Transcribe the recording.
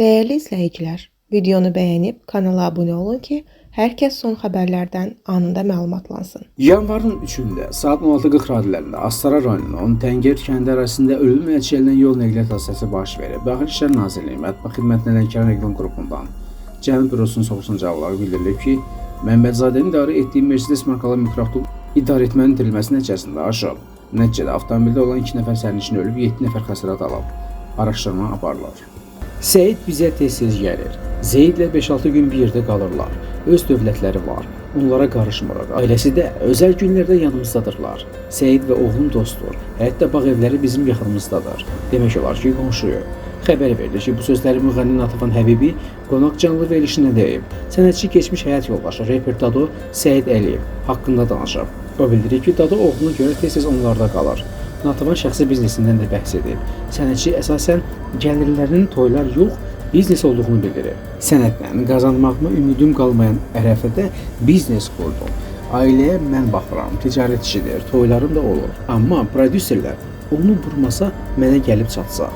Değerli izləyicilər, videonu bəyənib kanala abunə olun ki, hər kəs son xəbərlərdən anında məlumatlansın. Yanvarın 3-də saat 16:40 radələrində Astara rayonunun Təngər kəndi ərazisində ölüm nəticələnən yol nəqliyyat hadisəsi baş verib. Daxili İşlər Nazirliyi Mətbuat Xidmətinin Lənkəran Region Qrupundan Cənubi Bürosunun sorğu cavabları bildirilib ki, Məmmədzadənin idarə etdiyi Mercedes markalı mikroavtobus idarəetmənin dirilməsi nəticəsində aşıb. Nəticədə avtomobildə olan 2 nəfər sərnişin ölüb, 7 nəfər xəsarət alıb. Araşdırma aparılır. Seyid bizə tez-tez gəlir. Zeydlə 5-6 gün bir yerdə qalırlar. Öz dövlətləri var. Onlara qarışmırıq. Ailəsi də özəl günlərdə yanımızdadırlar. Seyid və oğlum dostdur. Hətta bağ evləri bizim yaxınımızdadır. Demək olar ki, qonşuyuq. Xəbər verilir ki, bu sözləri müğənni Natıfan Həbibi qonaq canlı verilişində deyib. Sənətçi keçmiş həyat yoldaşı reper Dado Seyid Əliyev haqqında danışıb. O bildirir ki, Dado oğluna görə tez-tez onlarda qalır. Natıfan şəxsi biznesindən də bəhs edib. Sənətçi əsasən gəlirlərinin toylar yox, biznes olduğunu bildirir. Sənətlə qazanmağıma ümidim qalmayan ərəfədə biznes qurdum. Ailəyə mən baxıram, ticarət işidir, toylarım da olur. Amma prodüserlər onu vurmasa mənə gəlib çatsa.